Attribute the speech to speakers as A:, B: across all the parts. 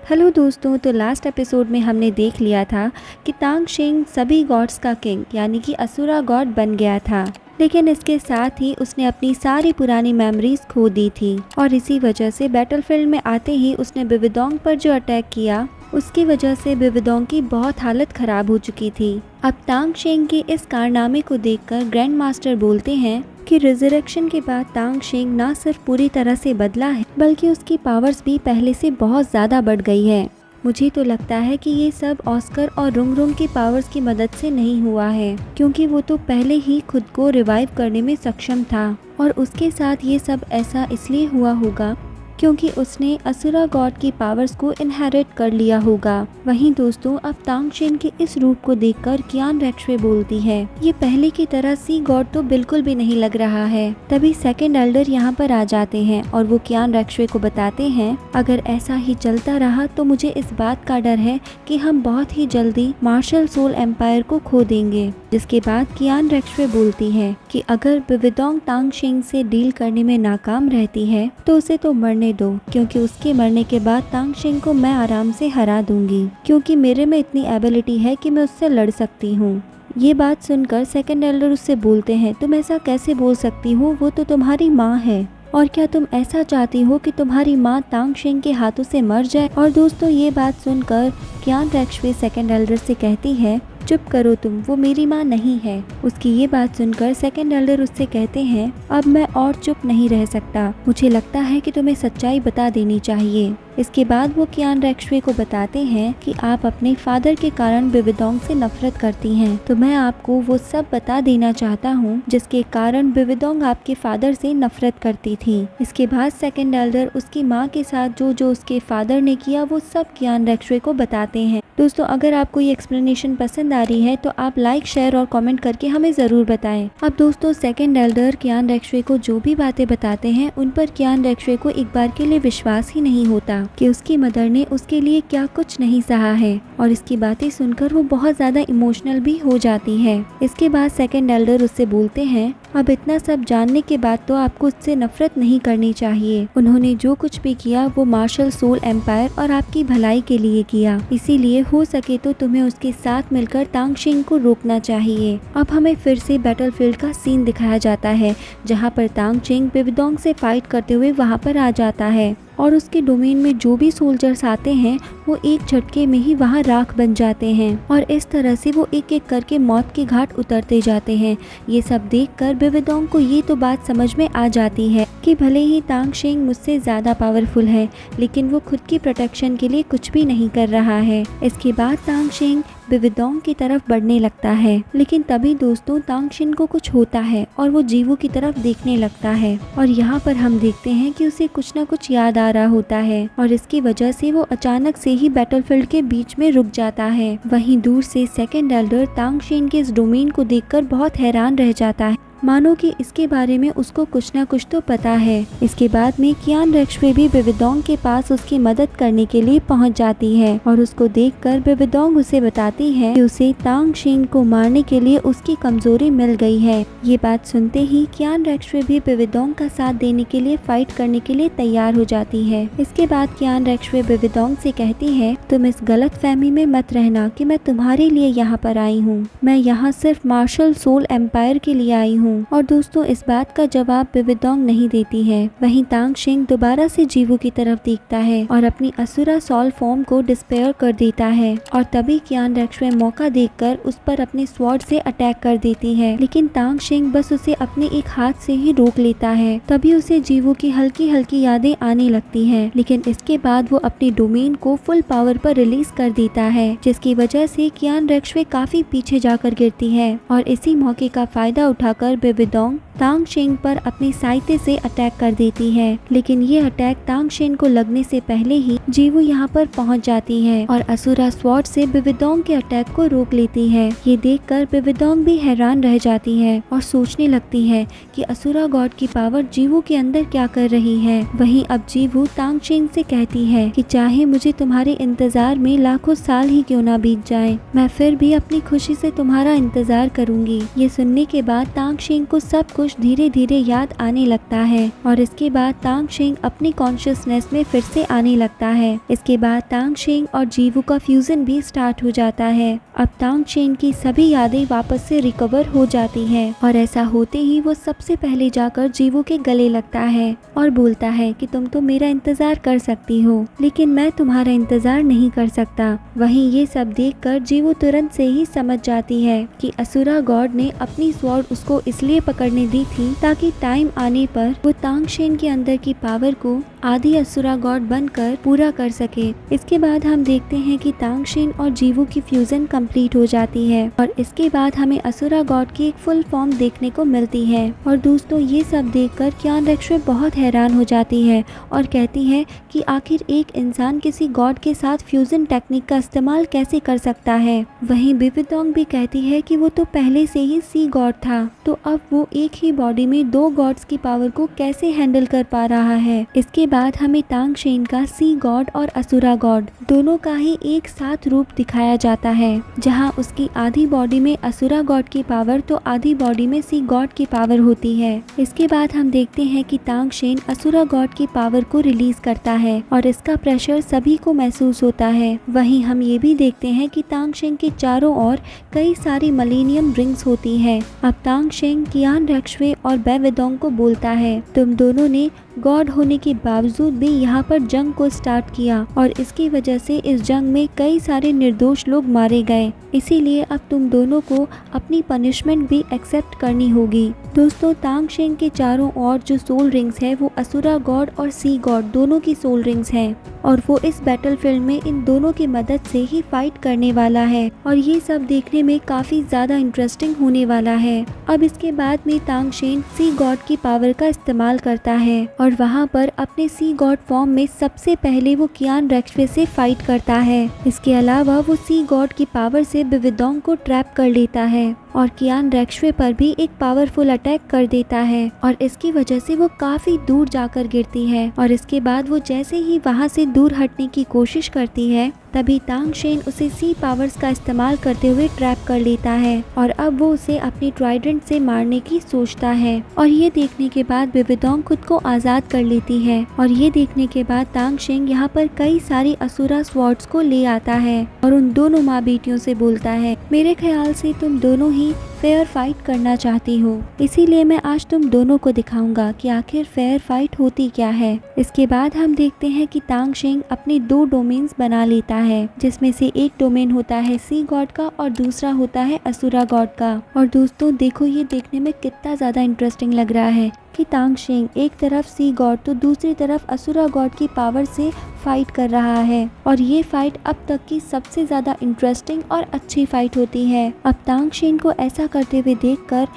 A: Hello दोस्तों, तो last episode में हमने देख लिया था कि तांग शिंग सभी गॉड्स का किंग यानी कि असुरा गॉड बन गया था। लेकिन इसके साथ ही उसने अपनी सारी पुरानी मेमोरीज खो दी थी और इसी वजह से बैटलफील्ड में आते ही उसने बिविदोंग पर जो अटैक किया उसकी वजह से बिविदोंग की बहुत हालत खराब हो चुकी थी। अब तांग शिंग के इस कारनामे को देखकर ग्रैंड मास्टर बोलते हैं कि रिजरेक्शन के बाद तांग शिंग ना सिर्फ पूरी तरह से बदला है बल्कि उसकी पावर्स भी पहले से बहुत ज़्यादा बढ़ गई है। मुझे तो लगता है कि ये सब ऑस्कर और रुंग की पावर्स की मदद से नहीं हुआ है, क्योंकि वो तो पहले ही खुद को रिवाइव करने में सक्षम था और उसके साथ ये सब ऐसा इसलिए हुआ होगा क्योंकि उसने असुरा गॉड की पावर्स को इनहेरिट कर लिया होगा। वहीं दोस्तों, अब तांग शिंग के इस रूप को देखकर कियान रेक्शुए बोलती है, ये पहले की तरह सी गॉड तो बिल्कुल भी नहीं लग रहा है। तभी सेकंड एल्डर यहाँ पर आ जाते हैं और वो कियान रेक्शुए को बताते हैं, अगर ऐसा ही चलता रहा तो मुझे इस बात का डर है कि हम बहुत ही जल्दी मार्शल सोल एम्पायर को खो देंगे। जिसके बाद कियान रेक्शुए बोलती है कि अगर बिविदोंग तांग शिंग से डील करने में नाकाम रहती है तो उसे तो मरने दो, क्योंकि उसके मरने के बाद तांग शिंग को मैं आराम से हरा दूंगी, क्योंकि मेरे में इतनी एबिलिटी है कि मैं उससे लड़ सकती हूँ। ये बात सुनकर सेकंड एल्डर उससे बोलते हैं, तुम ऐसा कैसे बोल सकती हो, वो तो तुम्हारी माँ है। और क्या तुम ऐसा चाहती हो कि तुम्हारी माँ तांग शिंग के हाथों से मर जाए? और दोस्तों, ये बात सुनकर कियान रेक्शुए सेकंड एल्डर से कहती है, चुप करो तुम, वो मेरी माँ नहीं है। उसकी ये बात सुनकर सेकंड एल्डर उससे कहते हैं, अब मैं और चुप नहीं रह सकता, मुझे लगता है कि तुम्हें सच्चाई बता देनी चाहिए। इसके बाद वो कियान रेक्शुए को बताते हैं कि आप अपने फादर के कारण बिविदोंग से नफरत करती हैं, तो मैं आपको वो सब बता देना चाहता हूँ जिसके कारण बिविदोंग आपके फादर से नफरत करती थी। इसके बाद सेकंड एल्डर उसकी माँ के साथ जो उसके फादर ने किया वो सब कियान रेक्शुए को बताते हैं। दोस्तों, अगर आपको ये एक्सप्लेनेशन पसंद आ रही है तो आप लाइक, शेयर और कमेंट करके हमें ज़रूर बताएं। अब दोस्तों, सेकंड एल्डर कियान रेक्शुए को जो भी बातें बताते हैं उन पर कियान रेक्शुए को एक बार के लिए विश्वास ही नहीं होता कि उसकी मदर ने उसके लिए क्या कुछ नहीं सहा है, और इसकी बातें सुनकर वो बहुत ज़्यादा इमोशनल भी हो जाती है। इसके बाद सेकंड एल्डर उससे बोलते हैं, अब इतना सब जानने के बाद तो आपको उससे नफरत नहीं करनी चाहिए। उन्होंने जो कुछ भी किया वो मार्शल सोल एम्पायर और आपकी भलाई के लिए किया, इसीलिए हो सके तो तुम्हें उसके साथ मिलकर तांग शिंग को रोकना चाहिए। अब हमें फिर से बैटलफील्ड का सीन दिखाया जाता है, जहाँ पर तांग शिंग बिविदोंग से फाइट करते हुए वहाँ पर आ जाता है और उसके डोमेन में जो भी सोल्जर्स आते हैं वो एक झटके में ही वहाँ राख बन जाते हैं और इस तरह से वो एक एक करके मौत के घाट उतरते जाते हैं। ये सब देखकर बिविदोंग को ये तो बात समझ में आ जाती है कि भले ही तांग शिंग मुझसे ज़्यादा पावरफुल है, लेकिन वो खुद की प्रोटेक्शन के लिए कुछ भी नहीं कर रहा है। इसके बाद तांग शिंग बिविदोंग की तरफ बढ़ने लगता है, लेकिन तभी दोस्तों तांग शिंग को कुछ होता है और वो जीवू की तरफ देखने लगता है और यहाँ पर हम देखते हैं कि उसे कुछ ना कुछ याद आ रहा होता है और इसकी वजह से वो अचानक से ही बैटलफील्ड के बीच में रुक जाता है। वहीं दूर से सेकंड एल्डर तांग शिंग के इस डोमेन को देखकर बहुत हैरान रह जाता है, मानो कि इसके बारे में उसको कुछ ना कुछ तो पता है। इसके बाद में कियान रेक्शुए भी बिविदोंग के पास उसकी मदद करने के लिए पहुंच जाती है और उसको देखकर बिविदोंग उसे बताती है कि उसे तांग शिंग को मारने के लिए उसकी कमजोरी मिल गई है। ये बात सुनते ही कियान रेक्शुए भी बिविदोंग का साथ देने के लिए फाइट करने के लिए तैयार हो जाती है। इसके बाद कियान रेक्शुए बिविदोंग से कहती है, तुम इस गलत फहमी में मत रहना कि मैं तुम्हारे लिए यहाँ पर आई हूँ, मैं यहाँ सिर्फ मार्शल सोल एम्पायर के लिए आई हूँ। और दोस्तों, इस बात का जवाब बिविदोंग नहीं देती है। वहीं तांग शिंग दोबारा से जीवू की तरफ देखता है और अपनी असुरा सॉल फॉर्म को डिस्पेयर कर देता है और तभी कियान रेक्शुए मौका देखकर उस पर अपने स्वॉर्ड से अटैक कर देती है, लेकिन तांग शिंग बस उसे अपने एक हाथ से ही रोक लेता है। तभी उसे जीवू की हल्की हल्की यादें आने लगती हैं, लेकिन इसके बाद वो अपनी डोमेन को फुल पावर पर रिलीज कर देता है, जिसकी वजह से कियान रेक्शुए काफी पीछे जाकर गिरती है और इसी मौके का फायदा उठाकर बिविदोंग तांग शिंग पर अपनी साइते से अटैक कर देती है, लेकिन ये अटैक तांग शिंग को लगने से पहले ही जीवू यहाँ पर पहुँच जाती है और असुरा स्वॉर्ड से बिविदोंग के अटैक को रोक लेती है। ये देखकर बिविदोंग भी हैरान रह जाती है और सोचने लगती है कि असुरा गॉड की पावर जीवू के अंदर क्या कर रही है। वहीं अब जीवू तांग शिंग से कहती है कि चाहे मुझे तुम्हारे इंतजार में लाखों साल ही क्यों ना बीत जाए, मैं फिर भी अपनी खुशी से तुम्हारा इंतजार करूंगी। ये सुनने के बाद तांग शिंग को सब कुछ कुछ धीरे धीरे याद आने लगता है और इसके बाद तांग शेंग अपनी कॉन्शियसनेस में फिर से आने लगता है। इसके बाद तांग शेंग और जीवू का फ्यूजन भी स्टार्ट हो जाता है। अब तांग शेंग की सभी यादें वापस से रिकवर हो जाती है और ऐसा होते ही वो सबसे पहले जाकर जीवू के गले लगता है और बोलता है कि तुम तो मेरा इंतजार कर सकती हो, लेकिन मैं तुम्हारा इंतजार नहीं कर सकता। वहीं ये सब देखकर जीवू तुरंत से ही समझ जाती है कि असुरा गॉड ने अपनी स्वॉर्ड उसको इसलिए पकड़ने दी थी ताकि टाइम आने पर वो तांग शेंग के अंदर की पावर को आदि असुरा गॉड बनकर पूरा कर सके। इसके बाद हम देखते हैं कि तांग शेंग और जीवू की फ्यूजन कंप्लीट हो जाती है और इसके बाद हमें असुरा गॉड की एक फुल फॉर्म देखने को मिलती है। और दोस्तों ये सब देखकर क्यान रेक्शुए बहुत हैरान हो जाती है और कहती है कि आखिर एक इंसान किसी गॉड के साथ फ्यूजन टेक्निक का इस्तेमाल कैसे कर सकता है। वहीं बिविडोंग भी कहती है कि वो तो पहले से ही सी गॉड था, तो अब वो एक ही बॉडी में दो गॉड्स की पावर को कैसे हैंडल कर पा रहा है। इसके बाद हमें तांग शेंग का सी गॉड और असुरा गॉड दोनों का ही एक साथ रूप दिखाया जाता है, जहां उसकी आधी बॉडी में असुरा गॉड की पावर तो आधी बॉडी में सी गॉड की पावर होती है। इसके बाद हम देखते हैं कि तांग शेंग असुरा गॉड की पावर को रिलीज करता है और इसका प्रेशर सभी को महसूस होता है। वहीं हम ये भी देखते हैं कि तांग शेंग के चारों ओर कई सारी मिलेनियम रिंग्स होती है। अब तांग शेंग कियान रेक्शुए और बेविडोंग को बोलता है, तुम दोनों ने गॉड होने के बावजूद भी यहाँ पर जंग को स्टार्ट किया और इसकी वजह से इस जंग में कई सारे निर्दोष लोग मारे गए, इसीलिए अब तुम दोनों को अपनी पनिशमेंट भी एक्सेप्ट करनी होगी। दोस्तों तांग शेंग के चारों ओर जो सोल रिंग्स है वो असुरा गॉड और सी गॉड दोनों की सोल रिंग्स हैं और वो इस बैटलफील्ड में इन दोनों की मदद से ही फाइट करने वाला है और ये सब देखने में काफी ज्यादा इंटरेस्टिंग होने वाला है। अब इसके बाद में तांग शेंग सी गॉड की पावर का इस्तेमाल करता है और वहाँ पर अपने सी गॉड फॉर्म में सबसे पहले वो कियान रेक्शुए से फाइट करता है। इसके अलावा वो सी गॉड की पावर से बिविडोंग को ट्रैप कर लेता है और कियान रेक्शुए पर भी एक पावरफुल अटैक कर देता है और इसकी वजह से वो काफी दूर जाकर गिरती है और इसके बाद वो जैसे ही वहाँ से दूर हटने की कोशिश करती है तभी तांग शेंग उसे सी पावर्स का इस्तेमाल करते हुए ट्रैप कर लेता है और अब वो उसे अपनी ट्राइडेंट से मारने की सोचता है और ये देखने के बाद बिविडोंग खुद को आजाद कर लेती है और ये देखने के बाद तांग शेंग यहाँ पर कई सारी असुरा स्वॉर्ड्स को ले आता है और उन दोनों माँ बेटियों से बोलता है, मेरे ख्याल से तुम दोनों ही फेयर फाइट करना चाहती हो, इसीलिए मैं आज तुम दोनों को दिखाऊंगा कि आखिर फेयर फाइट होती क्या है। इसके बाद हम देखते हैं कि तांग शेंग अपने दो डोमेन्स बना लेता है, जिसमें से एक डोमेन होता है सी गॉड का और दूसरा होता है असुरा गॉड का। और दोस्तों देखो ये देखने में कितना ज्यादा इंटरेस्टिंग लग रहा है कि तांग शेंग एक तरफ सी गॉड तो दूसरी तरफ असुरा गॉड की पावर से फाइट कर रहा है और ये फाइट अब तक की सबसे ज्यादा इंटरेस्टिंग और अच्छी फाइट होती है। अब तांग शेंग को ऐसा करते हुए देखकर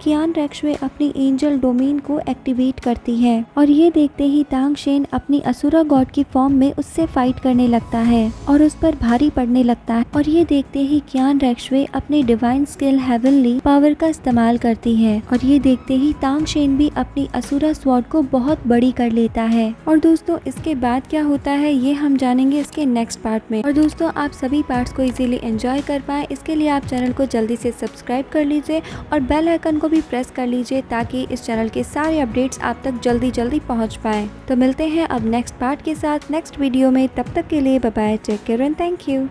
A: कियान रेक्शुए अपनी एंजल डोमेन को एक्टिवेट करती है और ये देखते ही तांग शेंग अपनी असुरा गॉड की फॉर्म में उससे फाइट करने लगता है और उस पर भारी पड़ने लगता है और ये देखते ही कियान रेक्शुए अपने डिवाइन स्किल हेवनली पावर का इस्तेमाल करती है और ये देखते ही तांग शेंग भी अपनी असुरा स्वॉर्ड को बहुत बड़ी कर लेता है। और दोस्तों इसके बाद क्या होता है ये हम जानेंगे इसके नेक्स्ट पार्ट में। और दोस्तों आप सभी पार्ट्स को इजीली एंजॉय कर पाए इसके लिए आप चैनल को जल्दी से सब्सक्राइब कर लीजिए और बेल आइकन को भी प्रेस कर लीजिए ताकि इस चैनल के सारे अपडेट्स आप तक जल्दी पहुंच पाएं। तो मिलते हैं अब नेक्स्ट पार्ट के साथ नेक्स्ट वीडियो में, तब तक के लिए bye bye, take care and thank you.